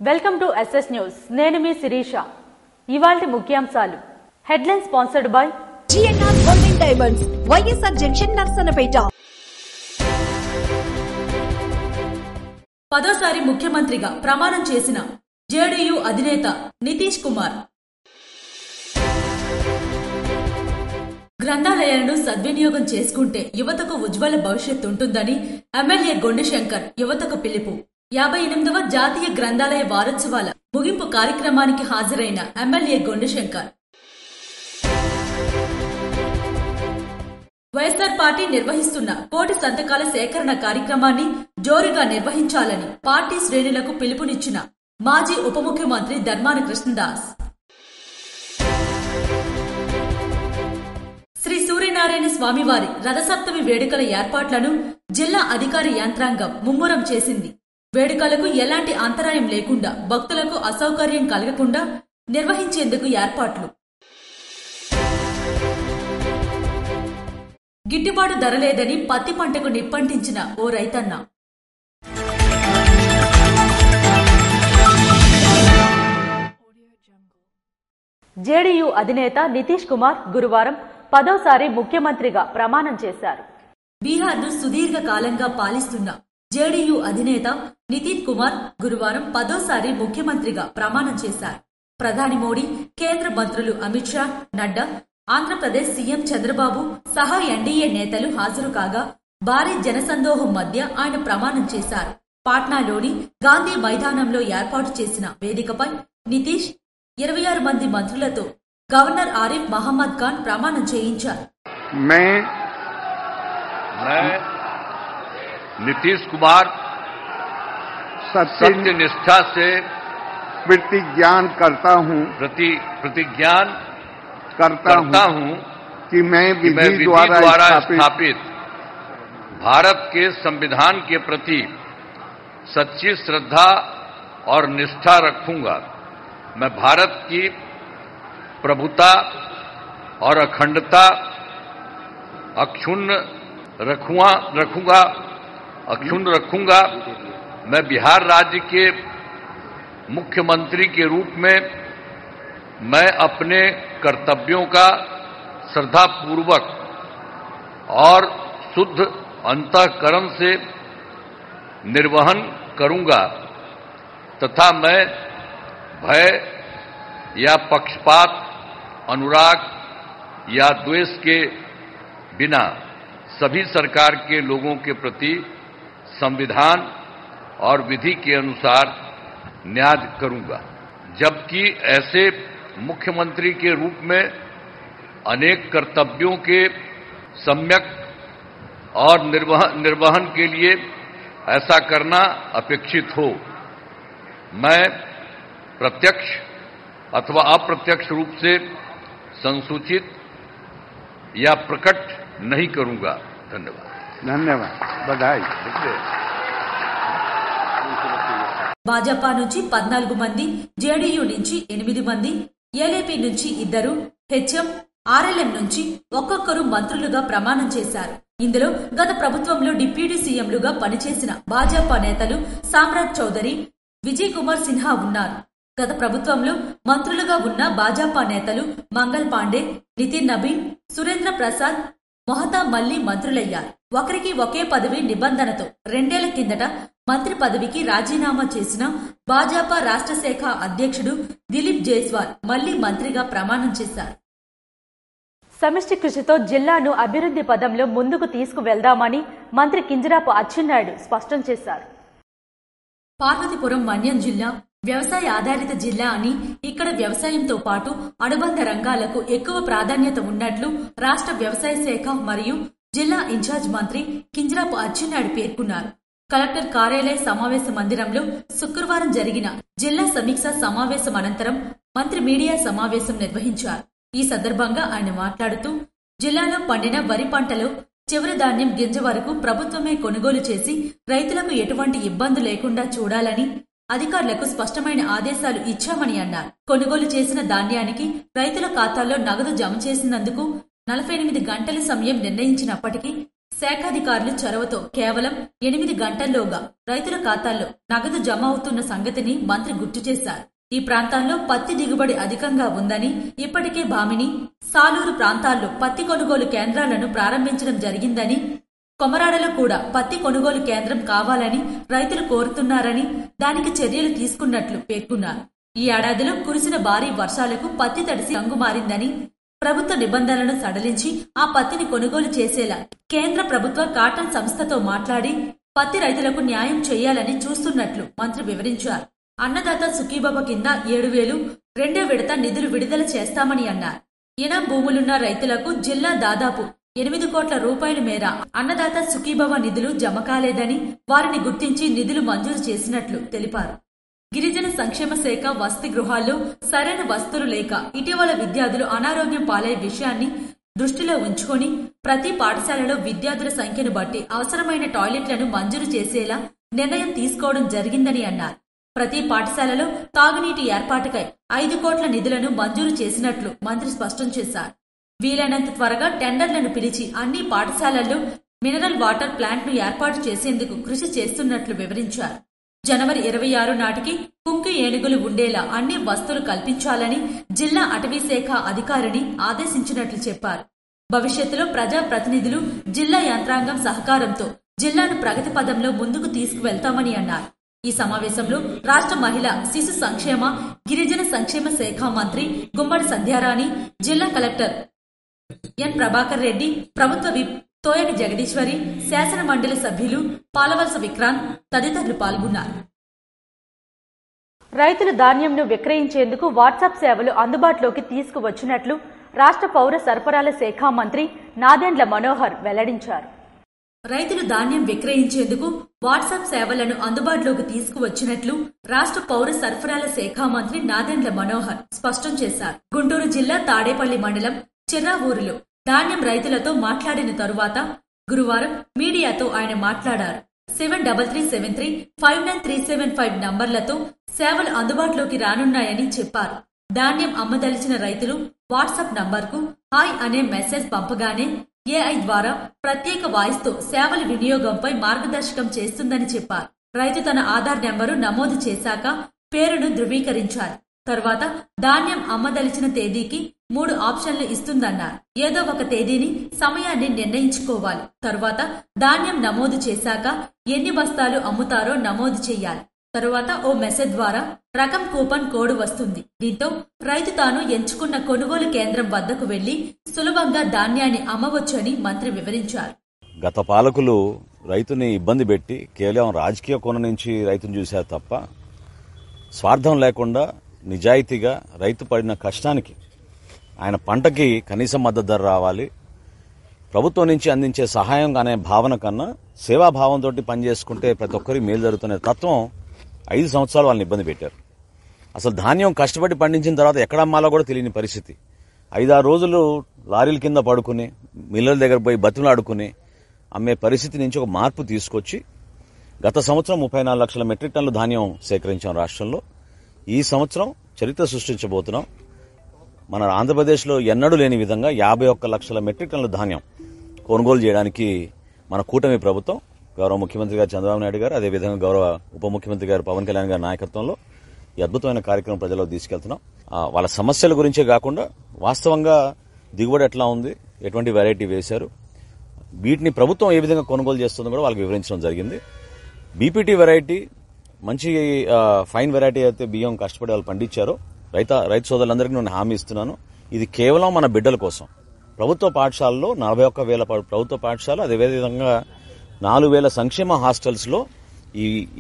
Welcome to SS news. నేను మీ శిరీష. ఇవాల్టి ముఖ్యాంశాలు. Headline sponsored by GNR Golden Diamonds, YSR Junction, Narasannapeta. పదోసారి ముఖ్యమంత్రిగా ప్రమాణం చేసిన జేడీయూ అధినేత నితీష్ కుమార్. గ్రంథాలయాలను సద్వినియోగం చేసుకుంటే యువతకు ఉజ్వల భవిష్యత్తు ఉంటుందని ఎమ్మెల్యే గొండిశంకర్ యువతకు పిలుపు. 58వ జాతీయ గ్రంథాలయ వారోత్సవాల ముగింపు కార్యక్రమానికి హాజరైన ఎమ్మెల్యే గొండిశంకర్ వైఎస్ఆర్ పార్టీ నిర్వహిస్తున్న కోటి సంతకాల సేకరణ కార్యక్రమాన్ని జోరుగా నిర్వహించాలని పార్టీ శ్రేణులకు పిలుపునిచ్చిన మాజీ ఉప ముఖ్యమంత్రి ధర్మాన కృష్ణదాస్. శ్రీ సూర్యనారాయణ స్వామివారి రథసప్తమి వేడుకల ఏర్పాట్లను జిల్లా అధికార యంత్రాంగం ముమ్మరం చేసింది. వేడుకలకు ఎలాంటి అంతరాయం లేకుండా, భక్తులకు అసౌకర్యం కలగకుండా నిర్వహించేందుకు ఏర్పాట్లు. గిట్టుబాటు ధర లేదని పత్తి పంటకు నిప్పంటించిన ఓ రైతన్న. జేడీయూ అధినేత నితీష్ కుమార్ గురువారం 10వసారి ముఖ్యమంత్రిగా ప్రమాణం చేశారు. బీహార్ను సుదీర్ఘ కాలంగా పాలిస్తున్న జేడీయూ అధినేత నితీష్ కుమార్ గురువారం 10వసారి ముఖ్యమంత్రిగా ప్రమాణం చేశారు. ప్రధాని మోడీ, కేంద్ర మంత్రులు అమిత్ షా, నడ్డా, ఆంధ్రప్రదేశ్ సీఎం చంద్రబాబు సహా ఎన్డీఏ నేతలు హాజరు కాగా భారీ జనసందోహం మధ్య ఆయన ప్రమాణం చేశారు. పాట్నాలోని గాంధీ మైదానంలో ఏర్పాటు చేసిన వేదికపై నితీష్ 26 మంది మంత్రులతో గవర్నర్ ఆరిఫ్ మహమ్మద్ ఖాన్ ప్రమాణం చేయించారు. नीतीश कुमार सत्य निष्ठा से प्रतिज्ञा करता हूं कि मैं विधि द्वारा स्थापित भारत के संविधान के प्रति सच्ची श्रद्धा और निष्ठा रखूंगा. मैं भारत की प्रभुता और अखंडता अक्षुण्ण रखूंगा. मैं बिहार राज्य के मुख्यमंत्री के रूप में मैं अपने कर्तव्यों का श्रद्धापूर्वक और शुद्ध अंतःकरण से निर्वहन करूंगा तथा मैं भय या पक्षपात, अनुराग या द्वेष के बिना सभी सरकार के लोगों के प्रति संविधान और विधि के अनुसार न्याय करूंगा. जबकि ऐसे मुख्यमंत्री के रूप में अनेक कर्तव्यों के सम्यक और निर्वहन के लिए ऐसा करना अपेक्षित हो, मैं प्रत्यक्ष अथवा अप्रत्यक्ष रूप से संसूचित या प्रकट नहीं करूंगा. धन्यवाद. बधाई. భాజపా నుంచి 14 మంది, జేడీయూ నుంచి 8 మంది, ఏలేపీ నుంచి 2, హెచ్ఎం, ఆర్ఎల్ఎం నుంచి ఒక్కొక్కరు మంత్రులుగా ప్రమాణం చేశారు. ఇందులో గత ప్రభుత్వంలో డిప్యూటీ సీఎంలుగా పనిచేసిన భాజపా నేతలు సామ్రాట్ చౌదరి, విజయ్ కుమార్ సిన్హా ఉన్నారు. గత ప్రభుత్వంలో మంత్రులుగా ఉన్న భాజపా నేతలు మంగల్ పాండే, నితిన్ నబీన్, సురేంద్ర ప్రసాద్, మొహతా మళ్లీ మంత్రులయ్యారు. ఒకరికి ఒకే పదవి నిబంధనతో 2 ఏళ్ల కిందట మంత్రి పదవికి రాజీనామా చేసిన భాజపా రాష్ట్ర శాఖ అధ్యక్షుడు దిలీప్ జైస్వాల్ మళ్లీ మంత్రిగా ప్రమాణం చేశారు. సమిష్టి కృషితో జిల్లాను అభివృద్ధి పదంలో ముందుకు తీసుకువెళ్దామని మంత్రి కింజరాపు అచ్చెన్నాయుడు స్పష్టం చేశారు. పార్వతీపురం మన్యం జిల్లా వ్యవసాయ ఆధారిత జిల్లా అని, ఇక్కడ వ్యవసాయంతో పాటు అనుబంధ రంగాలకు ఎక్కువ ప్రాధాన్యత ఉన్నట్లు రాష్ట్ర వ్యవసాయ శాఖ మరియు జిల్లా ఇన్ఛార్జ్ మంత్రి కింజరాపు అచ్చెన్నాయుడు పేర్కొన్నారు. కలెక్టర్ కార్యాలయ సమావేశ మందిరంలో శుక్రవారం జరిగిన జిల్లా సమీక్ష సమావేశం అనంతరం మంత్రి మీడియా సమావేశం నిర్వహించారు. ఈ సందర్భంగా ఆయన మాట్లాడుతూ, జిల్లాలో పండిన వరి పంటలో చివరి ధాన్యం గింజ వరకు ప్రభుత్వమే కొనుగోలు చేసి రైతులకు ఎటువంటి ఇబ్బంది లేకుండా చూడాలని అధికారులకు స్పష్టమైన ఆదేశాలు ఇచ్చామని అన్నారు. కొనుగోలు చేసిన ధాన్యానికి రైతుల ఖాతాల్లో నగదు జమ చేసినందుకు 48 గంటల సమయం నిర్ణయించినప్పటికీ శాఖాధికారులు చొరవతో కేవలం 8 గంటల్లోగా రైతుల ఖాతాల్లో నగదు జమ అవుతున్న సంగతిని మంత్రి గుర్తు చేశారు. ఈ ప్రాంతాల్లో పత్తి దిగుబడి అధికంగా ఉందని, ఇప్పటికే బామిని, సాలూరు ప్రాంతాల్లో పత్తి కొనుగోలు కేంద్రాలను ప్రారంభించడం జరిగిందని, కొమరాడలో కూడా పత్తి కొనుగోలు కేంద్రం కావాలని రైతులు కోరుతున్నారని, దానికి చర్యలు తీసుకున్నట్లు పేర్కొన్నారు. ఈ ఏడాదిలో కురిసిన భారీ వర్షాలకు పత్తి తడిసి రంగు మారిందని, ప్రభుత్వ నిబంధనలను సడలించి ఆ పత్తిని కొనుగోలు చేసేలా కేంద్ర ప్రభుత్వ కాటన్ సంస్థతో మాట్లాడి పత్తి రైతులకు న్యాయం చేయాలని చూస్తున్నట్లు మంత్రి వివరించారు. అన్నదాత సుఖీబాబా కింద 7,000 రెండో విడత నిధులు విడుదల చేస్తామని అన్నారు. ఇనం భూములున్న రైతులకు జిల్లా దాదాపు 8 కోట్ల రూపాయల మేర అన్నదాత సుఖీబాబా నిధులు జమ కాలేదని, వారిని గుర్తించి నిధులు మంజూరు చేసినట్లు తెలిపారు. గిరిజన సంక్షేమ శాఖ వసతి గృహాల్లో సరైన వసతులు లేక ఇటీవల విద్యార్థులు అనారోగ్యం పాలయ్యే విషయాన్ని దృష్టిలో ఉంచుకొని ప్రతి పాఠశాలలో విద్యార్థుల సంఖ్యను బట్టి అవసరమైన టాయిలెట్లను మంజూరు చేసేలా నిర్ణయం తీసుకోవడం జరిగిందని అన్నారు. ప్రతి పాఠశాలలో తాగునీటి ఏర్పాటుకై 5 కోట్ల నిధులను మంజూరు చేసినట్లు మంత్రి స్పష్టం చేశారు. వీలైనంత త్వరగా టెండర్లను పిలిచి అన్ని పాఠశాలల్లో మినరల్ వాటర్ ప్లాంట్ను ఏర్పాటు చేసేందుకు కృషి చేస్తున్నట్లు వివరించారు. జనవరి 26 నాటికి కుంకి ఏనుగులు ఉండేలా అన్ని వసతులు కల్పించాలని జిల్లా అటవీ శాఖ అధికారిని ఆదేశించినట్లు చెప్పారు. భవిష్యత్తులో ప్రజాప్రతినిధులు, జిల్లా యంత్రాంగం సహకారంతో జిల్లాను ప్రగతి పదంలో ముందుకు తీసుకువెళ్తామని అన్నారు. ఈ సమావేశంలో రాష్ట్ర మహిళా శిశు సంక్షేమ, గిరిజన సంక్షేమ శాఖ మంత్రి గుమ్మడి సంధ్యారాణి, జిల్లా కలెక్టర్ ఎన్ ప్రభాకర్ రెడ్డి, ప్రభుత్వ విప్ తోయటి జగదీశ్వరి, శాసన మండలి సభ్యులు పాలవలస విక్రాంత్ తదితరులు పాల్గొన్నారు. రైతులు ధాన్యంను విక్రయించేందుకు వాట్సాప్ సేవలు అందుబాటులోకి తీసుకువచ్చినట్లు రాష్ట్ర పౌర సరఫరాల శాఖ మంత్రి నాదెండ్ల మనోహర్ వెల్లడించారు. రైతులు ధాన్యం విక్రయించేందుకు వాట్సాప్ సేవలను అందుబాటులోకి తీసుకువచ్చినట్లు రాష్ట్ర పౌర సరఫరాల శాఖ మంత్రి నాదెండ్ల మనోహర్ స్పష్టం చేశారు. గుంటూరు జిల్లా తాడేపల్లి మండలం చిర్రావూరులో ధాన్యం రైతులతో మాట్లాడిన తరువాత గురువారం మీడియాతో ఆయన మాట్లాడారు. 7337359375 నంబర్లతో సేవలు అందుబాటులోకి రానున్నాయని చెప్పారు. ధాన్యం అమ్మదలిచిన రైతులు వాట్సాప్ నంబర్కు హాయ్ అనే మెసేజ్ పంపగానే ఏఐ ద్వారా ప్రత్యేక వాయిస్తో సేవల వినియోగంపై మార్గదర్శకం చేస్తుందని చెప్పారు. రైతు తన ఆధార్ నెంబరు నమోదు చేశాక పేరును ధృవీకరించాలి. తర్వాత ధాన్యం అమ్మదలిచిన తేదీకి 3 ఆప్షన్లు ఇస్తుందన్నారు. ఏదో ఒక తేదీని, సమయాన్ని నిర్ణయించుకోవాలి. తరువాత ధాన్యం నమోదు చేశాక ఎన్ని బస్తాలు అమ్ముతారో నమోదు చేయాలి. తరువాత ఓ మెసేజ్ ద్వారా రకం కూపన్ కోడ్ వస్తుంది. దీంతో రైతు తాను ఎంచుకున్న కొనుగోలు కేంద్రం వద్దకు వెళ్లి సులభంగా ధాన్యాన్ని అమ్మవచ్చని మంత్రి వివరించారు. గత పాలకులు రైతుని ఇబ్బంది పెట్టి కేవలం రాజకీయ కోణం నుంచి రైతును చూశారు తప్ప స్వార్థం లేకుండా నిజాయితీగా రైతు పడిన కష్టానికి ఆయన పంటకి కనీస మద్దతు ధర రావాలి, ప్రభుత్వం నుంచి అందించే సహాయం అనే భావన కన్నా సేవాభావంతో పనిచేసుకుంటే ప్రతి ఒక్కరికి మేలు జరుగుతున్న తత్వం 5 సంవత్సరాలు వాళ్ళని ఇబ్బంది పెట్టారు. అసలు ధాన్యం కష్టపడి పండించిన తర్వాత ఎక్కడ అమ్మాలో కూడా తెలియని పరిస్థితి. 5-6 రోజులు లారీల కింద పడుకుని మిల్లల దగ్గర పోయి బతిమలాడుకుని అమ్మే పరిస్థితి నుంచి ఒక మార్పు తీసుకొచ్చి గత సంవత్సరం 34 లక్షల మెట్రిక్ టన్నుల ధాన్యం సేకరించాం రాష్ట్రంలో. ఈ సంవత్సరం చరిత్ర సృష్టించబోతున్నాం. మన ఆంధ్రప్రదేశ్లో ఎన్నడూ లేని విధంగా 51 లక్షల మెట్రిక్ టన్నుల ధాన్యం కొనుగోలు చేయడానికి మన కూటమి ప్రభుత్వం, గౌరవ ముఖ్యమంత్రి గారు చంద్రబాబు నాయుడు గారు, అదేవిధంగా గౌరవ ఉప ముఖ్యమంత్రి గారు పవన్ కళ్యాణ్ గారి నాయకత్వంలో ఈ అద్భుతమైన కార్యక్రమం ప్రజలకు తీసుకెళ్తున్నాం. వాళ్ళ సమస్యల గురించే కాకుండా వాస్తవంగా దిగుబడి ఎట్లా ఉంది, ఎటువంటి వెరైటీ వేశారు, వీటిని ప్రభుత్వం ఏ విధంగా కొనుగోలు చేస్తుందో కూడా వాళ్ళకి వివరించడం జరిగింది. బీపీటీ వెరైటీ మంచి ఫైన్ వెరైటీ అయితే బియ్యం కష్టపడి వాళ్ళు పండించారో రైతు సోదరులందరికీ నేను హామీ ఇస్తున్నాను. ఇది కేవలం మన బిడ్డల కోసం. ప్రభుత్వ పాఠశాలలో 41,000 ప్రభుత్వ పాఠశాల, అదేవిధంగా 4,000 సంక్షేమ హాస్టల్స్ లో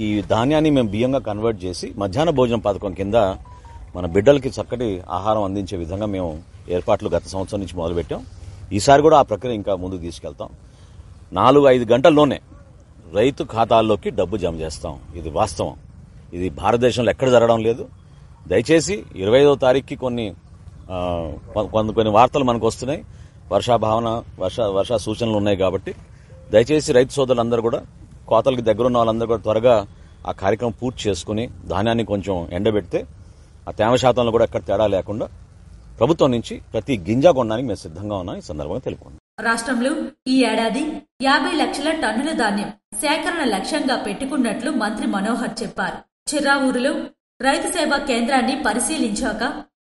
ఈ ధాన్యాన్ని మేము బియ్యంగా కన్వర్ట్ చేసి మధ్యాహ్న భోజనం పథకం కింద మన బిడ్డలకి చక్కటి ఆహారం అందించే విధంగా మేము ఏర్పాట్లు గత సంవత్సరం నుంచి మొదలుపెట్టాం. ఈసారి కూడా ఆ ప్రక్రియ ఇంకా ముందుకు తీసుకెళ్తాం. 4-5 గంటల్లోనే రైతు ఖాతాల్లోకి డబ్బు జమ చేస్తాం. ఇది వాస్తవం. ఇది భారతదేశంలో ఎక్కడ జరగడం లేదు. దయచేసి 25వ తారీఖుకి కొన్ని వార్తలు మనకు వస్తున్నాయి. వర్ష సూచనలు ఉన్నాయి కాబట్టి దయచేసి రైతు సోదరులందరూ కూడా కోతలకు దగ్గరున్న వాళ్ళందరూ కూడా త్వరగా ఆ కార్యక్రమం పూర్తి చేసుకుని ధాన్యాన్ని కొంచెం ఎండబెడితే ఆ తేమ శాతంలో కూడా ఎక్కడ తేడా లేకుండా ప్రభుత్వం నుంచి ప్రతి గింజ కొనడానికి మేము సిద్ధంగా ఉన్నాం. ఈ సందర్భంగా తెలుపుకుంటాం. రాష్ట్రంలో ఈ ఏడాది 50 లక్షల టన్నుల ధాన్యం సేకరణ లక్ష్యంగా పెట్టుకున్నట్లు మంత్రి మనోహర్ చెప్పారు. చిర్రావూరులో రైతు సేవా కేంద్రాన్ని పరిశీలించాక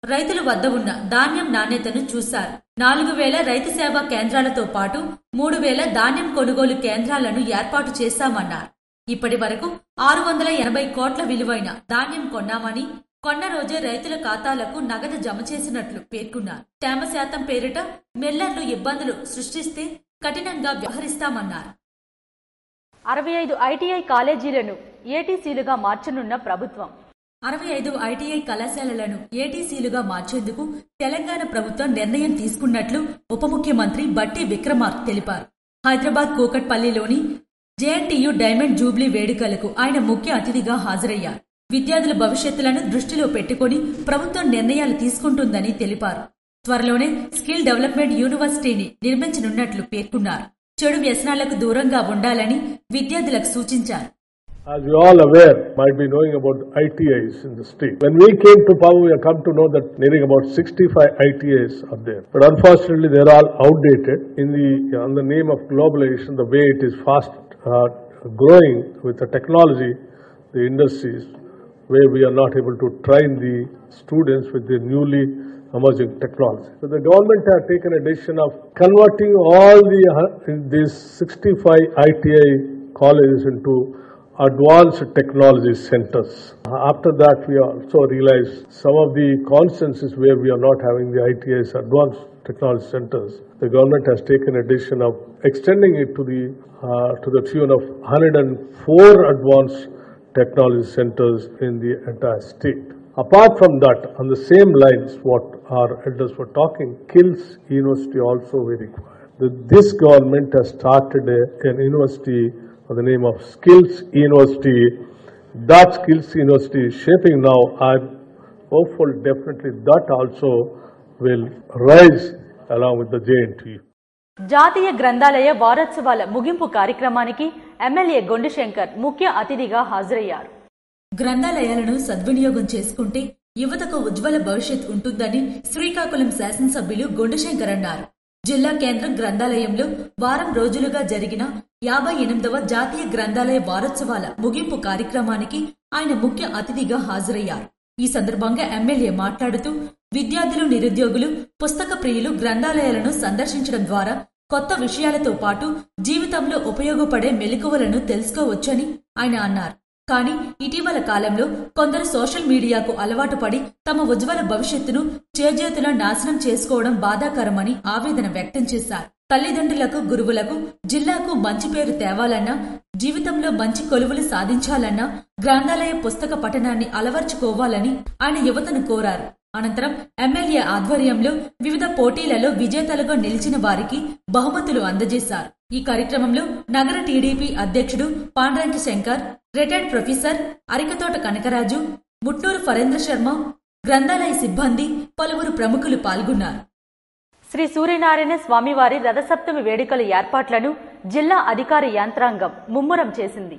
రైతుల వద్ద ఉన్న ధాన్యం నాణ్యతను చూశారు. 4000 రైతు సేవా కేంద్రాలతో పాటు 3000 ధాన్యం కొనుగోలు కేంద్రాలను ఏర్పాటు చేశామన్నారు. ఇప్పటి వరకు 680 కోట్ల విలువైన ధాన్యం కొన్నామని, కొన్న రోజే రైతుల ఖాతాలకు నగదు జమ చేసినట్లు పేర్కొన్నారు. తేమ శాతం పేరిట మిల్లర్లు ఇబ్బందులు సృష్టిస్తే కఠినంగా వ్యవహరిస్తామన్నారు. 65 ఐటీఐ కాలేజీలను ఏటీసీలుగా మార్చనున్న ప్రభుత్వం. 65 ఐటీఐ కళాశాలలను ఏటీసీలుగా మార్చేందుకు తెలంగాణ ప్రభుత్వం నిర్ణయం తీసుకున్నట్లు ఉప ముఖ్యమంత్రి బట్టి విక్రమార్క తెలిపారు. హైదరాబాద్ కూకట్పల్లిలోని జేఎన్టీయూ డైమండ్ జూబ్లీ వేడుకలకు ఆయన ముఖ్య అతిథిగా హాజరయ్యారు. విద్యార్థుల భవిష్యత్తులను దృష్టిలో పెట్టుకుని ప్రభుత్వం నిర్ణయాలు తీసుకుంటుందని తెలిపారు. త్వరలోనే స్కిల్ డెవలప్మెంట్ యూనివర్సిటీని నిర్మించనున్నట్లు పేర్కొన్నారు. చెడు వ్యసనాలకు దూరంగా ఉండాలని విద్యార్థులకు సూచించారు. As you all aware, might be knowing about ITIs in the state. When we came to power, we have come to know that nearly about 65 ITIs are there. But unfortunately, they are all outdated. On the name of globalization, the way it is fast growing with the technology, the industries, where we are not able to train the students with the newly emerging technology. So the government has taken a decision of converting all these 65 ITI colleges into advanced technology centers. After that, we also realized some of the constancies where we are not having the ITIs, advanced technology centers. The government has taken a decision of extending it to the tune of 104 advanced technology centers in the entire state. Apart from that, on the same lines, what our elders were talking, skills university also very required. This government has started an university by the name of Skills University. That Skills University is shaping now. I'm hopeful definitely that also will rise along with the JNTU. జాతీయ గ్రంథాలయ వారోత్సవాల ముగింపు కార్యక్రమానికి MLA గొండుశంకర్ ముఖ్య అతిథిగా హాజరయ్యారు. గ్రంథాలయాలను సద్వినియోగం చేసుకుంటే యువతకు ఉజ్వల భవిష్యత్ ఉంటుందని శ్రీకాకుళం శాసనసభ్యులు గొండుశంకర్ అన్నారు. జిల్లా కేంద్ర గ్రంథాలయంలో వారం రోజులుగా జరిగిన 58వ జాతీయ గ్రంథాలయ వారోత్సవాల ముగింపు కార్యక్రమానికి ఆయన ముఖ్య అతిథిగా హాజరయ్యారు. ఈ సందర్భంగా ఎమ్మెల్యే మాట్లాడుతూ విద్యార్థులు, నిరుద్యోగులు, పుస్తక ప్రియులు గ్రంథాలయాలను సందర్శించడం ద్వారా కొత్త విషయాలతో పాటు జీవితంలో ఉపయోగపడే మెలకువలను తెలుసుకోవచ్చని ఆయన అన్నారు. కానీ ఇటీవల కాలంలో కొందరు సోషల్ మీడియాకు అలవాటు పడి తమ ఉజ్వల భవిష్యత్తును చేజేతులా నాశనం చేసుకోవడం బాధాకరమని ఆవేదన వ్యక్తం చేశారు. తల్లిదండ్రులకు, గురువులకు, జిల్లాకు మంచి పేరు తేవాలన్నా, జీవితంలో మంచి కొలువులు సాధించాలన్నా గ్రంథాలయ పుస్తక పఠనాన్ని అలవర్చుకోవాలని ఆయన యువతను కోరారు. అనంతరం ఎమ్మెల్యే ఆధ్వర్యంలో వివిధ పోటీలలో విజేతలుగా నిలిచిన వారికి బహుమతులు అందజేశారు. ఈ కార్యక్రమంలో నగర టీడీపీ అధ్యక్షుడు పాండ్రంకి శంకర్, రిటైర్డ్ ప్రొఫెసర్ అరికతోట కనకరాజు, ముట్నూరు ఫరేంద్ర శర్మ, గ్రంథాలయ సిబ్బంది, పలువురు ప్రముఖులు పాల్గొన్నారు. శ్రీ సూర్యనారాయణ స్వామివారి రథసప్తమి వేడుకల ఏర్పాట్లను జిల్లా అధికార యంత్రాంగం ముమ్మరం చేసింది.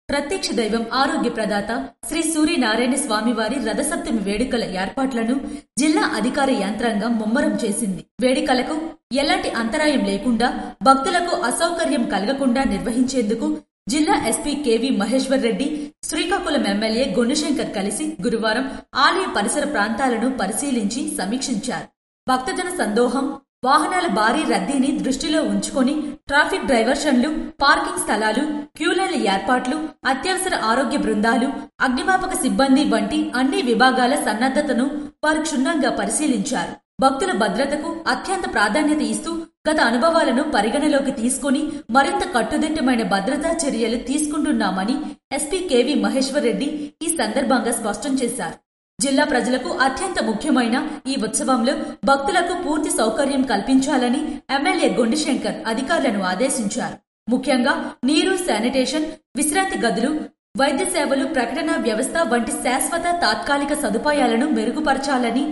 ప్రత్యక్ష దైవం, ఆరోగ్య ప్రదాత శ్రీ సూర్యనారాయణ స్వామివారి రథసప్తమి వేడుకల ఏర్పాట్లను జిల్లా అధికార యంత్రాంగం ముమ్మరం చేసింది. వేడుకలకు ఎలాంటి అంతరాయం లేకుండా, భక్తులకు అసౌకర్యం కలగకుండా నిర్వహించేందుకు జిల్లా SP KV Maheshwar Reddy, Srikakulam MLA Gondu Shankar కలిసి గురువారం ఆలయ పరిసర ప్రాంతాలను పరిశీలించి సమీక్షించారు. భక్తజన సందోహం, వాహనాల భారీ రద్దీని దృష్టిలో ఉంచుకొని ట్రాఫిక్ డైవర్షన్లు, పార్కింగ్ స్థలాలు, క్యూలైన్ల ఏర్పాట్లు, అత్యవసర ఆరోగ్య బృందాలు, అగ్నిమాపక సిబ్బంది వంటి అన్ని విభాగాల సన్నద్ధతను వారు క్షుణ్ణంగా పరిశీలించారు. భక్తుల భద్రతకు అత్యంత ప్రాధాన్యత ఇస్తూ గత అనుభవాలను పరిగణలోకి తీసుకుని మరింత కట్టుదిట్టమైన భద్రతా చర్యలు తీసుకుంటున్నామని ఎస్పీ కెవి మహేశ్వర్ రెడ్డి ఈ సందర్భంగా స్పష్టం చేశారు. జిల్లా ప్రజలకు అత్యంత ముఖ్యమైన ఈ ఉత్సవంలో భక్తులకు పూర్తి సౌకర్యం కల్పించాలని ఎమ్మెల్యే గొండుశంకర్ అధికారులను ఆదేశించారు. ముఖ్యంగా నీరు, శానిటేషన్, విశ్రాంతి గదులు, వైద్య సేవలు, ప్రకటన వ్యవస్థ వంటి శాశ్వత తాత్కాలిక సదుపాయాలను మెరుగుపరచాలని,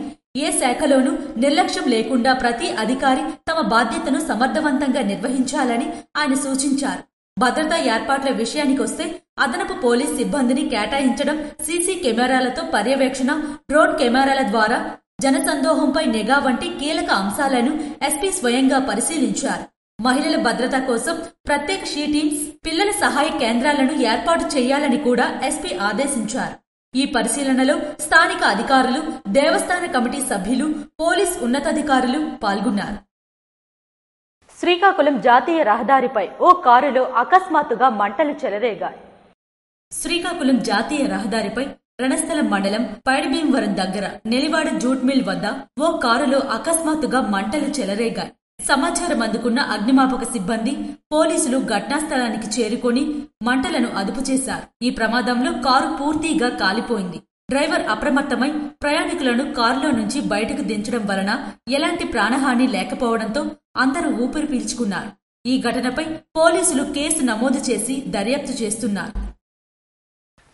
ఏ శాఖలోనూ నిర్లక్ష్యం లేకుండా ప్రతి అధికారి తమ బాధ్యతను సమర్థవంతంగా నిర్వహించాలని ఆయన సూచించారు. భద్రతా ఏర్పాట్ల విషయానికొస్తే అదనపు పోలీస్ సిబ్బందిని కేటాయించడం, సీసీ కెమెరాలతో పర్యవేక్షణ, డ్రోన్ కెమెరాల ద్వారా జనసందోహంపై నిఘా వంటి కీలక అంశాలను ఎస్పీ స్వయంగా పరిశీలించారు. మహిళల భద్రత కోసం ప్రత్యేక షీ టీమ్స్, పిల్లల సహాయ కేంద్రాలను ఏర్పాటు చేయాలని కూడా ఎస్పీ ఆదేశించారు. ఈ పరిశీలనలో స్థానిక అధికారులు, దేవస్థాన కమిటీ సభ్యులు, పోలీస్ ఉన్నతాధికారులు పాల్గొన్నారు. శ్రీకాకుళం జాతీయ రహదారిపై ఓ కారులో అకస్మాత్తుగా మంటలు చెలరేగాయి. శ్రీకాకుళం జాతీయ రహదారిపై రణస్థలం మండలం పైడిభీమవరం దగ్గర నెలివాడ జూట్ మిల్ వద్ద ఓ కారులో అకస్మాత్తుగా మంటలు చెలరేగాయి. సమాచారం అందుకున్న అగ్నిమాపక సిబ్బంది, పోలీసులు ఘటనా స్థలానికి చేరుకుని మంటలను అదుపు చేశారు. ఈ ప్రమాదంలో కారు పూర్తిగా కాలిపోయింది. డ్రైవర్ అప్రమత్తమై ప్రయాణికులను కారులో నుంచి బయటకు దించడం వలన ఎలాంటి ప్రాణహాని లేకపోవడంతో అందరూ ఊపిరి పీల్చుకున్నారు. ఈ ఘటనపై పోలీసులు కేసు నమోదు చేసి దర్యాప్తు చేస్తున్నారు.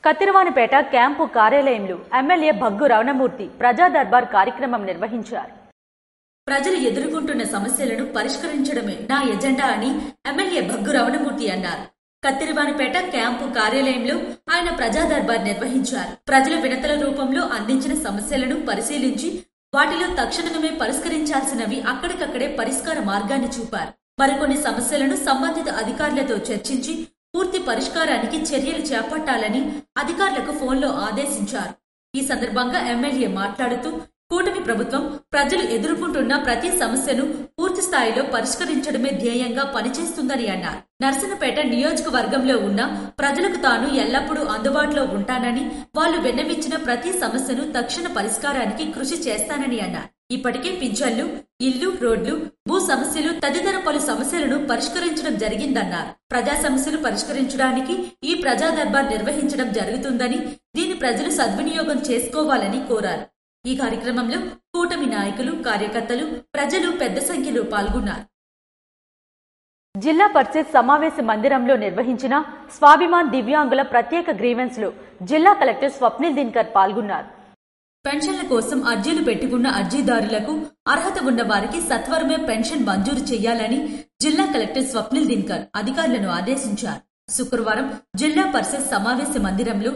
కత్తిరవానిపేట క్యాంపు కార్యాలయంలో ఎమ్మెల్యే భగ్గు రమణమూర్తి ప్రజా దర్బార్ కార్యక్రమం నిర్వహించారు. ప్రజలు ఎదుర్కొంటున్న సమస్యలను పరిష్కరించడమే నా ఎజెండా అని ఎమ్మెల్యే భగ్గు రమణమూర్తి అన్నారు. కత్తిరవానిపేట క్యాంపు కార్యాలయంలో ఆయన ప్రజా దర్బార్ నిర్వహించారు. ప్రజల వినతుల రూపంలో అందించిన సమస్యలను పరిశీలించి వాటిలో తక్షణమే పరిష్కరించాల్సినవి అక్కడికక్కడే పరిష్కార మార్గాన్ని చూపారు. మరికొన్ని సమస్యలను సంబంధిత అధికారులతో చర్చించి పూర్తి పరిష్కారానికి చర్యలు చేపట్టాలని అధికారులకు ఫోన్లో ఆదేశించారు. ఈ సందర్భంగా ఎమ్మెల్యే మాట్లాడుతూ కూటమి ప్రభుత్వం ప్రజలు ఎదుర్కొంటున్న ప్రతి సమస్యను పూర్తి స్థాయిలో పరిష్కరించడమే ధ్యేయంగా పనిచేస్తుందని అన్నారు. నర్సన్నపేట నియోజకవర్గంలో ఉన్న ప్రజలకు తాను ఎల్లప్పుడూ అందుబాటులో ఉంటానని, వాళ్లు విన్నవించిన ప్రతి సమస్యను తక్షణ పరిష్కారానికి కృషి చేస్తానని అన్నారు. ఇప్పటికే పింఛన్లు, ఇల్లు, రోడ్లు, భూ సమస్యలు తదితర పలు సమస్యలను పరిష్కరించడం జరిగిందన్నారు. ప్రజా సమస్యలు పరిష్కరించడానికి ఈ ప్రజా దర్బార్ నిర్వహించడం జరుగుతుందని, దీని ప్రజలు సద్వినియోగం చేసుకోవాలని కోరారు. ఈ కార్యక్రమంలో కూటమి నాయకులు, కార్యకర్తలు, ప్రజలు పెద్ద సంఖ్యలో పాల్గొన్నారు. జిల్లా పరిషత్ సమావేశ మందిరంలో నిర్వహించిన స్వాభిమాన్ దివ్యాంగుల ప్రత్యేక గ్రీవెన్స్ లో జిల్లా కలెక్టర్ స్వప్నిల్ దినకర్ పాల్గొన్నారు. పెన్షన్ల కోసం అర్జీలు పెట్టుకున్న అర్జీదారులకు అర్హత ఉన్న వారికి సత్వరమే పెన్షన్ మంజూరు చేయాలని జిల్లా కలెక్టర్ స్వప్నిల్ దినకర్ అధికారులను ఆదేశించారు. శుక్రవారం జిల్లా పరిషత్ సమావేశ మందిరంలో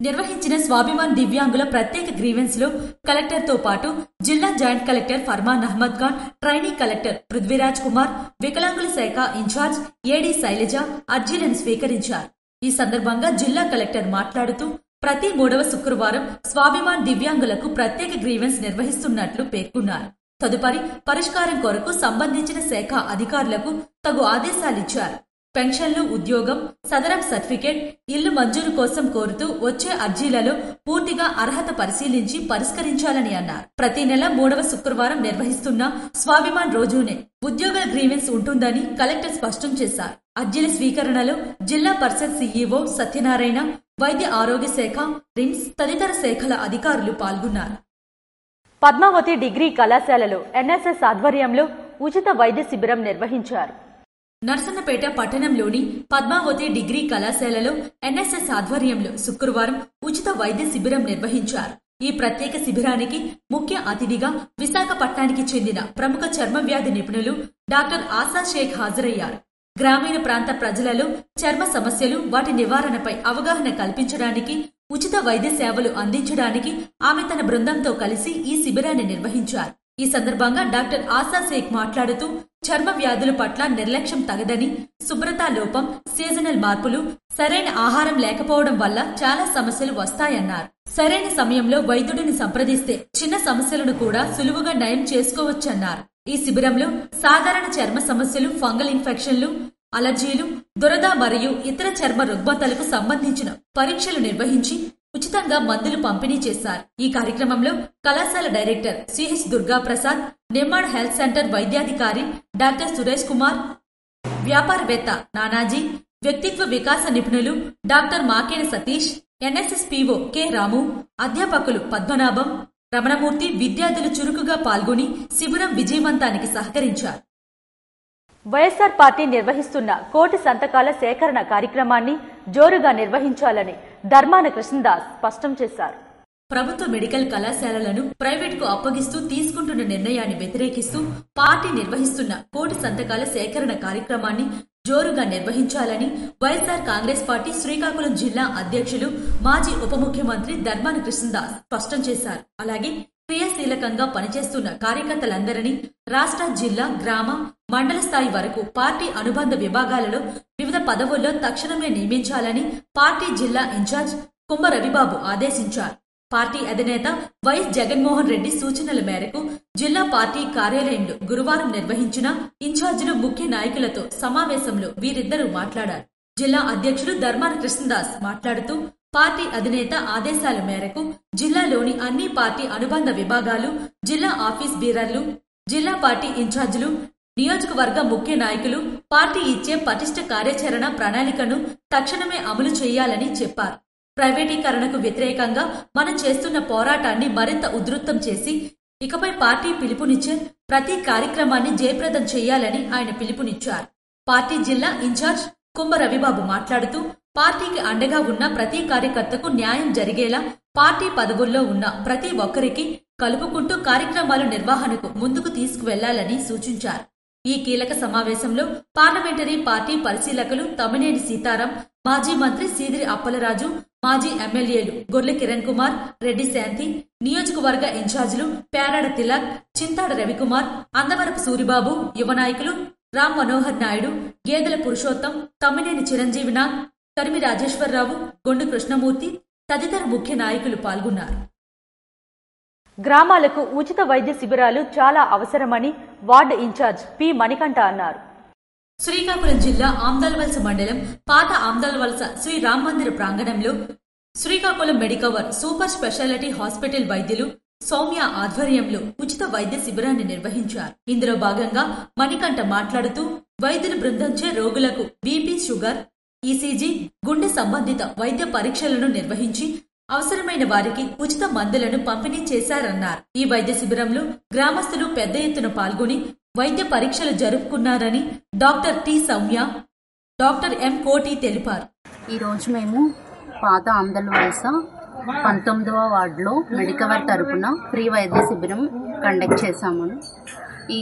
నిర్వహించిన స్వాభిమాన్ దివ్యాంగుల ప్రత్యేక గ్రీవెన్స్ లో కలెక్టర్ తో పాటు జిల్లా joint collector Farman Ahmed Khan, trainee collector Prithviraj Kumar, వికలాంగుల శాఖ ఇన్ఛార్జ్ ఏడీ శైలజ అర్జీలను స్వీకరించారు. ఈ సందర్భంగా జిల్లా కలెక్టర్ మాట్లాడుతూ ప్రతి 3వ శుక్రవారం స్వాభిమాన్ దివ్యాంగులకు ప్రత్యేక గ్రీవెన్స్ నిర్వహిస్తున్నట్లు పేర్కొన్నారు. తదుపరి పరిష్కారం కొరకు సంబంధించిన శాఖ అధికారులకు తగు ఆదేశాలిచ్చారు. పెన్షన్లు, ఉద్యోగం, సదరం సర్టిఫికేట్, ఇల్లు మంజూరు కోసం కోరుతూ వచ్చే అర్జీలలో పూర్తిగా అర్హత పరిశీలించి పరిష్కరించాలని అన్నారు. ప్రతి నెల 3వ శుక్రవారం నిర్వహిస్తున్న స్వాభిమాన్ రోజునే ఉద్యోగుల గ్రీవెన్స్ ఉంటుందని కలెక్టర్ స్పష్టం చేశారు. అర్జీల స్వీకరణలో జిల్లా పరిషత్ సీఈఓ సత్యనారాయణ, వైద్య ఆరోగ్య శాఖ, రిమ్స్ తదితర శాఖల అధికారులు పాల్గొన్నారు. పద్మావతి డిగ్రీ కళాశాలలో ఎన్ఎస్ఎస్ ఆధ్వర్యంలో ఉచిత వైద్య శిబిరం నిర్వహించారు. నర్సన్నపేట పట్టణంలోని పద్మావతి డిగ్రీ కళాశాలలో ఎన్ఎస్ఎస్ ఆధ్వర్యంలో శుక్రవారం ఉచిత వైద్య శిబిరం నిర్వహించారు. ఈ ప్రత్యేక శిబిరానికి ముఖ్య అతిథిగా విశాఖపట్నానికి చెందిన ప్రముఖ చర్మ వ్యాధి నిపుణులు డాక్టర్ ఆశా షేక్ హాజరయ్యారు. గ్రామీణ ప్రాంత ప్రజలలో చర్మ సమస్యలు, వాటి నివారణపై అవగాహన కల్పించడానికి, ఉచిత వైద్య సేవలు అందించడానికి ఆమె తన బృందంతో కలిసి ఈ శిబిరాన్ని నిర్వహించారు. ఈ సందర్భంగా డాక్టర్ ఆశా షేక్ మాట్లాడుతూ చర్మ వ్యాధుల పట్ల నిర్లక్ష్యం తగదని, శుభ్రతా లోపం, సీజనల్ మార్పులు, సరైన ఆహారం లేకపోవడం వల్ల చాలా సమస్యలు వస్తాయన్నారు. సరైన సమయంలో వైద్యుడిని సంప్రదిస్తే చిన్న సమస్యలను కూడా సులువుగా నయం చేసుకోవచ్చన్నారు. ఈ శిబిరంలో సాధారణ చర్మ సమస్యలు, ఫంగల్ ఇన్ఫెక్షన్లు, అలర్జీలు, దురద మరియు ఇతర చర్మ రుగ్మతలకు సంబంధించిన పరీక్షలు నిర్వహించి ఉచితంగా మందులు పంపిణీ చేశారు. ఈ కార్యక్రమంలో కళాశాల director CH Durgaprasad, Nimmada health centre వైద్యాధికారి డాక్టర్ సురేష్ కుమార్, వ్యాపారవేత్త నానాజీ, వ్యక్తిత్వ వికాస నిపుణులు doctor Makena Satish, NSS PO K Ramu, అధ్యాపకులు పద్మనాభం, రమణమూర్తి, విద్యార్థులు చురుకుగా పాల్గొని శిబిరం విజయవంతానికి సహకరించారు. వైఎస్ఆర్ పార్టీ నిర్వహిస్తున్న కోటి సంతకాల సేకరణ కార్యక్రమాన్ని జోరుగా నిర్వహించాలని ధర్మాన కృష్ణదాస్ స్పష్టం చేశారు. ప్రభుత్వ మెడికల్ కళాశాలలను ప్రైవేటుకు అప్పగిస్తూ తీసుకుంటున్న నిర్ణయాన్ని వ్యతిరేకిస్తూ పార్టీ నిర్వహిస్తున్న కోటి సంతకాల సేకరణ కార్యక్రమాన్ని జోరుగా నిర్వహించాలని వైఎస్ఆర్ కాంగ్రెస్ పార్టీ శ్రీకాకుళం జిల్లా అధ్యక్షులు, మాజీ ఉప ముఖ్యమంత్రి ధర్మాన కృష్ణదాస్ స్పష్టం చేశారు. అలాగే క్రియాశీలకంగా పనిచేస్తున్న కార్యకర్తలందరినీ రాష్ట్ర, జిల్లా, గ్రామ, మండల స్థాయి వరకు పార్టీ అనుబంధ విభాగాలలో వివిధ పదవుల్లో తక్షణమే నియమించాలని పార్టీ జిల్లా ఇన్ఛార్జ్ కుంభ రవిబాబు ఆదేశించారు. పార్టీ అధినేత వైఎస్ జగన్మోహన్ రెడ్డి సూచనల మేరకు జిల్లా పార్టీ కార్యాలయంలో గురువారం నిర్వహించిన ఇన్ఛార్జీలు, ముఖ్య నాయకులతో సమావేశంలో వీరిద్దరూ మాట్లాడారు. జిల్లా అధ్యక్షుడు ధర్మాన కృష్ణదాస్ మాట్లాడుతూ పార్టీ అధినేత ఆదేశాల మేరకు జిల్లాలోని అన్ని పార్టీ అనుబంధ విభాగాలు, జిల్లా ఆఫీస్ బీరర్లు, జిల్లా పార్టీ ఇన్ఛార్జీలు, నియోజకవర్గ ముఖ్య నాయకులు పార్టీ ఇచ్చే పటిష్ట కార్యాచరణ ప్రణాళికను తక్షణమే అమలు చేయాలని చెప్పారు. ప్రైవేటీకరణకు వ్యతిరేకంగా మనం చేస్తున్న పోరాటాన్ని మరింత ఉధృతం చేసి ఇకపై పార్టీ పిలుపునిచ్చే ప్రతి కార్యక్రమాన్ని జయప్రదం చేయాలని ఆయన పిలుపునిచ్చారు. పార్టీ జిల్లా ఇన్ఛార్జ్ కుంభ రవిబాబు మాట్లాడుతూ పార్టీకి అండగా ఉన్న ప్రతి కార్యకర్తకు న్యాయం జరిగేలా పార్టీ పదవుల్లో ఉన్న ప్రతి ఒక్కరికి కలుపుకుంటూ కార్యక్రమాల నిర్వహణకు ముందుకు తీసుకువెళ్లాలని సూచించారు. ఈ కీలక సమావేశంలో పార్లమెంటరీ పార్టీ పరిశీలకులు తమ్మినేని సీతారాం, మాజీ మంత్రి సీదిరి అప్పలరాజు, మాజీ ఎమ్మెల్యేలు గొర్లె కిరణ్ కుమార్, రెడ్డి శాంతి, నియోజకవర్గ ఇన్ఛార్జీలు పేరాడ తిలక్, చింతాడ రవికుమార్, అందవరపు సూరిబాబు, యువ నాయకులు రామ్ మనోహర్ నాయుడు, గేదెల పురుషోత్తం, తమ్మినేని చిరంజీవినాథ్, కరిమి రాజేశ్వరరావు, గొండు కృష్ణమూర్తి తదితర ముఖ్య నాయకులు పాల్గొన్నారు. గ్రామాలకు ఉచిత వైద్య శిబిరాలు చాలా అవసరమని వార్డు ఇన్ఛార్జ్ పి మణికంఠ అన్నారు. శ్రీకాకుళం జిల్లా ఆమ్దాల్వలస మండలం పాత ఆమ్దాల్వలస శ్రీ రామ్ మందిర ప్రాంగణంలో Srikakulam Medicover super speciality hospital వైద్యులు సౌమ్య ఆధ్వర్యంలో ఉచిత వైద్య శిబిరాన్ని నిర్వహించారు. ఇందులో భాగంగా మణికంఠ మాట్లాడుతూ వైద్యుల బృందంచే రోగులకు బీపీ, షుగర్, ఈసీజీ, గుండె సంబంధిత వైద్య పరీక్షలను నిర్వహించి అవసరమైన వారికి ఉచిత మందులను పంపిణీ చేశారన్నారు. ఈ వైద్య శిబిరంలో గ్రామస్తులు పెద్ద ఎత్తున పాల్గొని వైద్య పరీక్షలు జరుపుకున్నారని doctor T Soumya, doctor M Koti తెలిపారు. ఈ రోజు మేము పాత ఆమ్దల్వలస 19వ వార్డులో మెడికవర్ తరపున ఫ్రీ వైద్య శిబిరం కండక్ట్ చేశాము. ఈ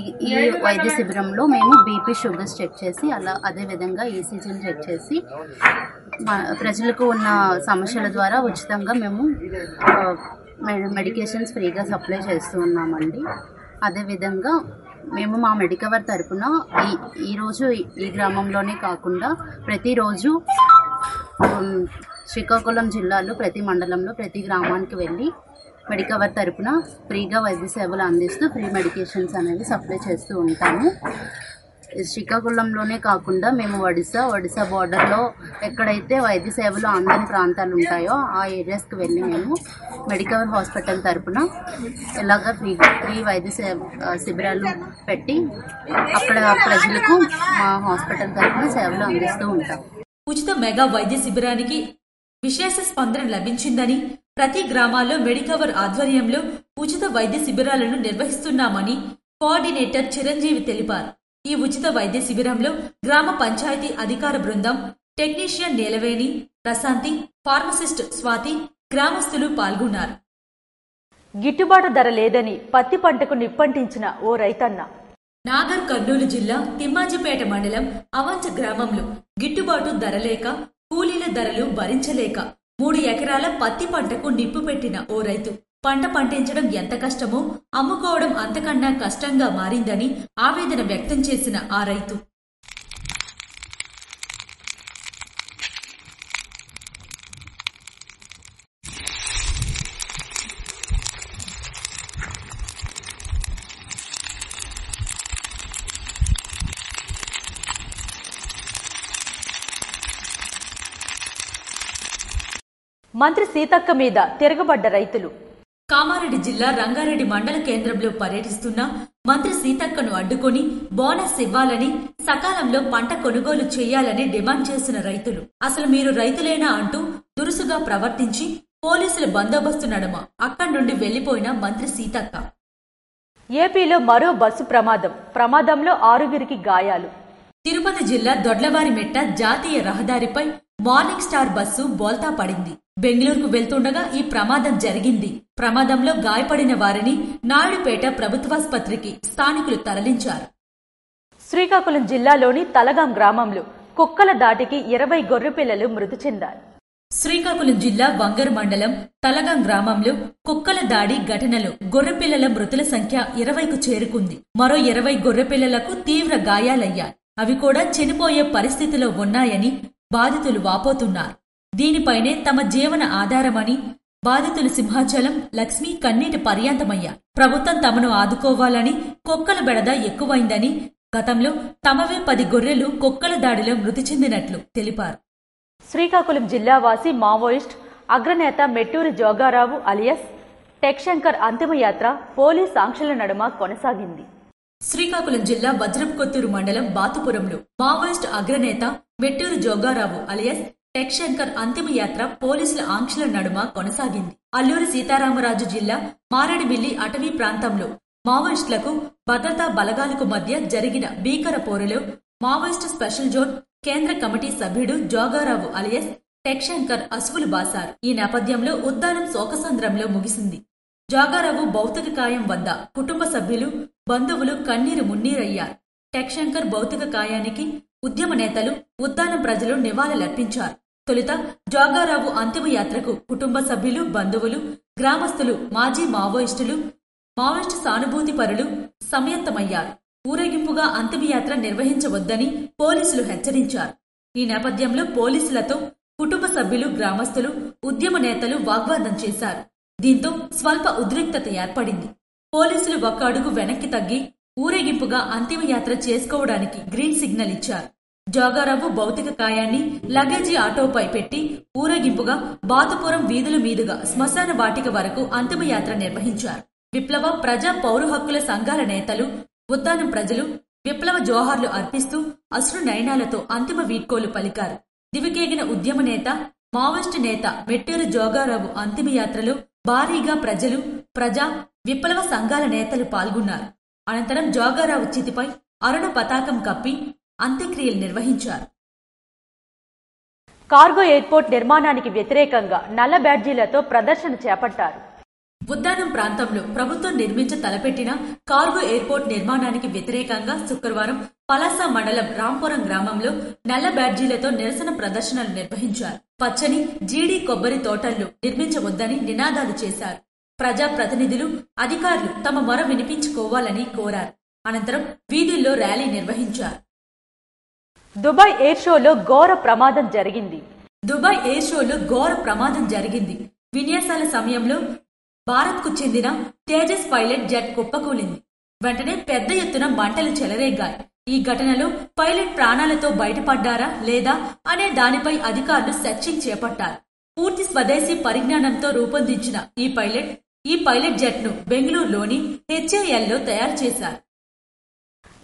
వైద్య శిబిరంలో మేము బీపీ, షుగర్స్ చెక్ చేసి అదేవిధంగా ఈసీజీని చెక్ చేసి ప్రజలకు ఉన్న సమస్యల ద్వారా ఉచితంగా మేము మెడికేషన్స్ ఫ్రీగా సప్లై చేస్తూ ఉన్నామండి. అదేవిధంగా మేము మా మెడికవర్ తరపున ఈరోజు ఈ గ్రామంలోనే కాకుండా ప్రతిరోజు శ్రీకాకుళం జిల్లాలో ప్రతి మండలంలో ప్రతి గ్రామానికి వెళ్ళి మెడికవర్ తరపున ఫ్రీగా వైద్య సేవలు అందిస్తూ ఫ్రీ మెడికేషన్స్ అనేవి సప్లై చేస్తూ ఉంటాము. శ్రీకాకుళంలోనే కాకుండా మేము ఒడిశా బార్డర్లో ఎక్కడైతే వైద్య సేవలు అందని ప్రాంతాలు ఉంటాయో ఆ ఏరియాస్కి వెళ్ళి మేము మెడికవర్ హాస్పిటల్ తరపున ఇలాగ ఫ్రీ వైద్య శిబిరాలు పెట్టి అక్కడ ప్రజలకు మా హాస్పిటల్ తరపున సేవలు అందిస్తూ ఉంటాం. ఉచిత మెగా వైద్య శిబిరానికి విశేష స్పందన లభించిందని, ప్రతి గ్రామాల్లో మెడికవర్ ఆధ్వర్యంలో ఉచిత వైద్య శిబిరాలను నిర్వహిస్తున్నామని కోఆర్డినేటర్ చిరంజీవి తెలిపారు. ఈ ఉచిత వైద్య శిబిరంలో గ్రామ పంచాయతీ అధికార బృందం, టెక్నీషియన్ నీలవేణి, ప్రశాంతి, ఫార్మసిస్ట్ స్వాతి, గ్రామస్తులు పాల్గొన్నారు. గిట్టుబాటు ధర లేదని పత్తి పంటకు నిప్పంటించిన ఓ రైతన్న. నాగర్ కర్నూలు జిల్లా తిమ్మాజిపేట మండలం అవంచ గ్రామంలో గిట్టుబాటు ధర లేక, కూలీల ధరలు భరించలేక 3 ఎకరాల పత్తి పంటకు నిప్పు పెట్టిన ఓ రైతు పంట పండించడం ఎంత కష్టమో అమ్ముకోవడం అంతకన్నా కష్టంగా మారిందని ఆవేదన వ్యక్తం చేసిన ఆ రైతు మంత్రి సీతక్క మీద తిరగబడ్డ రైతులు. కామారెడ్డి జిల్లా రంగారెడ్డి మండల కేంద్రంలో పర్యటిస్తున్న మంత్రి సీతక్కను అడ్డుకొని బోనస్ ఇవ్వాలని, సకాలంలో పంట కొనుగోలు చేయాలని డిమాండ్ చేసిన రైతులు అసలు మీరు రైతులేనా అంటూ దురుసుగా ప్రవర్తించి పోలీసుల బందోబస్తు నడుమ అక్కడి నుండి వెళ్లిపోయిన మంత్రి సీతక్క. ఏపీలో మరో బస్సు ప్రమాదంలో 6గురికి గాయాలు. తిరుపతి జిల్లా దొడ్లవారిమెట్ట జాతీయ రహదారిపై మార్నింగ్ స్టార్ బస్సు బోల్తా పడింది. బెంగళూరుకు వెళ్తుండగా ఈ ప్రమాదం జరిగింది. ప్రమాదంలో గాయపడిన వారిని నాయుడుపేట ప్రభుత్వాసుపత్రికి స్థానికులు తరలించారు. శ్రీకాకుళం జిల్లాలోని తలగాం గ్రామంలో కుక్కల దాటికి 20 గొర్రెపిల్లలు మృతి చెందారు. శ్రీకాకుళం జిల్లా వంగర్ మండలం తలగం గ్రామంలో కుక్కల దాడి ఘటనలో గొర్రెపిల్లల మృతుల సంఖ్య 20కు చేరుకుంది. మరో 20 గొర్రెపిల్లలకు తీవ్ర గాయాలయ్యాయి. అవి కూడా చనిపోయే పరిస్థితిలో ఉన్నాయని బాధితులు వాపోతున్నారు. దీనిపైనే తమ జీవన ఆధారమని బాధితులు సింహాచలం, లక్ష్మి కన్నీటి పర్యాంతమయ్యారు. ప్రభుత్వం తమను ఆదుకోవాలని, కుక్కల బెడద ఎక్కువైందని, గతంలో తమవే 10 గొర్రెలు కుక్కల దాడిలో మృతి చెందినట్లు తెలిపారు. శ్రీకాకుళం జిల్లావాసి మావోయిస్ట్ అగ్రనేత మెట్టూరి జోగారావు అలియాస్ టెక్ శంకర్ అంతిమయాత్ర పోలీస్ ఆంక్షల నడుమ కొనసాగింది. శ్రీకాకుళం జిల్లా వజ్రపుకొత్తూరు మండలం బాతుపురంలో మావోయిస్ట్ అగ్రనేత మెట్టూరి జోగారావు అలియాస్ టెక్ శంకర్ అంతిమయాత్ర పోలీసుల ఆంక్షల నడుమ కొనసాగింది. అల్లూరి సీతారామరాజు జిల్లా మారేడుమిల్లి అటవీ ప్రాంతంలో మావోయిస్టులకు భద్రతా బలగాలకు మధ్య జరిగిన భీకర పోరులో మావోయిస్టు స్పెషల్ జోన్ కేంద్ర కమిటీ సభ్యుడు జోగారావు అలియాస్ టెక్ శంకర్ అసువులు బాసారు. ఈ నేపథ్యంలో ఉద్దానం శోకసంద్రంలో ముగిసింది. జోగారావు భౌతిక కాయం వద్ద కుటుంబ సభ్యులు, బంధువులు కన్నీరు మున్నీరయ్యారు. టెక్ శంకర్ భౌతిక కాయానికి ఉద్యమ నేతలు, ఉద్దానం ప్రజలు నివాళులర్పించారు. తొలుత జోగారావు అంతిమయాత్రకు కుటుంబ సభ్యులు, బంధువులు, గ్రామస్తులు, మాజీ మావోయిస్టులు, మావోయిస్టు సానుభూతి పరులు సంయత్తమయ్యారు. ఊరేగింపుగా అంతిమయాత్ర నిర్వహించవద్దని పోలీసులు హెచ్చరించారు. ఈ నేపథ్యంలో పోలీసులతో కుటుంబ సభ్యులు, గ్రామస్తులు, ఉద్యమ నేతలు వాగ్వాదం చేశారు. దీంతో స్వల్ప ఉద్రిక్తత ఏర్పడింది. పోలీసులు ఒక్క అడుగు వెనక్కి తగ్గి ఊరేగింపుగా అంతిమయాత్ర చేసుకోవడానికి గ్రీన్ సిగ్నల్ ఇచ్చారు. జోగారావు భౌతిక కాయాన్ని లగేజీ ఆటోపై పెట్టి ఊరేగింపుగా బాతుపురం వీధుల మీదుగా శ్మశాన వాటిక వరకు అంతిమయాత్ర నిర్వహించారు. విప్లవ, ప్రజా, పౌర హక్కుల సంఘాల నేతలు, ఉద్దానం ప్రజలు విప్లవ జోహార్లు అర్పిస్తూ అశ్రు నయనాలతో అంతిమ వీడ్కోలు పలికారు. దివికేగిన ఉద్యమ నేత, మావోయిస్టు నేత మెట్టూరి జోగారావు అంతిమయాత్రలో భారీగా ప్రజలు, ప్రజా, విప్లవ సంఘాల నేతలు పాల్గొన్నారు. అనంతరం జోగారావు చితిపై అరుణ పతాకం కప్పి అంత్యక్రియలు నిర్వహించారు. కార్గో ఎయిర్పోర్ట్ నిర్మాణానికి వ్యతిరేకంగా నల్ల బ్యాడ్జీలతో ప్రదర్శన చేపట్టారు. ఉద్దానం ప్రాంతంలో ప్రభుత్వం నిర్మించ తలపెట్టిన కార్గో ఎయిర్పోర్ట్ నిర్మాణానికి వ్యతిరేకంగా శుక్రవారం పలాస మండలం రాంపురం గ్రామంలో నల్ల బ్యాడ్జీలతో నిరసన ప్రదర్శనలు నిర్వహించారు. పచ్చని జీడీ కొబ్బరి తోటల్లో నిర్మించవద్దని నినాదాలు చేశారు. ప్రజా ప్రతినిధులు, అధికారులు తమ మొర వినిపించుకోవాలని కోరారు. అనంతరం వీధుల్లో ర్యాలీ నిర్వహించారు. దుబాయ్ ఎయిర్ షోలో ఘోర ప్రమాదం జరిగింది. విన్యాసాల సమయంలో భారత్కు చెందిన తేజస్ పైలట్ జెట్ కుప్పకూలింది. వెంటనే పెద్ద ఎత్తున మంటలు చెలరేగాయి. ఈ ఘటనలో పైలట్ ప్రాణాలతో బయటపడ్డారా లేదా అనే దానిపై అధికారులు సెర్చింగ్ చేపట్టారు. పూర్తి స్వదేశీ పరిజ్ఞానంతో రూపొందించిన ఈ పైలట్ జెట్ ను బెంగళూరులోని HALలో తయారు చేశారు.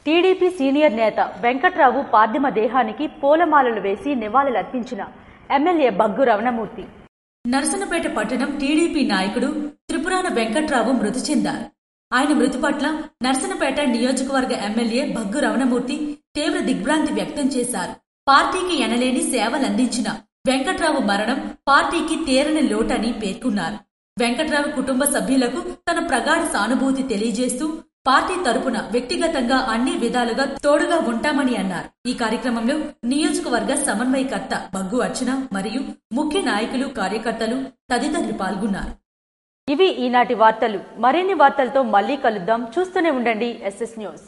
టీడీపీ సీనియర్ నేత వెంకట్రావు పార్థిమ దేహానికి పూలమాలలు వేసి నివాళులర్పించిన ఎమ్మెల్యే బగ్గు రమణమూర్తి. నరసనపేట పట్టణం టీడీపీ నాయకుడు త్రిపురాన వెంకట్రావు మృతి చెందారు. ఆయన మృతి పట్ల నరసనపేట నియోజకవర్గ ఎమ్మెల్యే బగ్గు రమణమూర్తి తీవ్ర దిగ్భ్రాంతి వ్యక్తం చేశారు. పార్టీకి ఎనలేని సేవలందించిన వెంకట్రావు మరణం పార్టీకి తీరని లోటని పేర్కొన్నారు. వెంకట్రావు కుటుంబ సభ్యులకు తన ప్రగాఢ సానుభూతి తెలియజేస్తూ పార్టీ తరపున వ్యక్తిగతంగా అన్ని విధాలుగా తోడుగా ఉంటామని అన్నారు. ఈ కార్యక్రమంలో నియోజకవర్గ సమన్వయకర్త బగ్గు అర్చన మరియు ముఖ్య నాయకులు, కార్యకర్తలు తదితరులు పాల్గొన్నారు. ఇవి ఈనాటి వార్తలు. మరిన్ని వార్తలతో మళ్లీ కలుద్దాం. చూస్తూనే ఉండండి SS న్యూస్.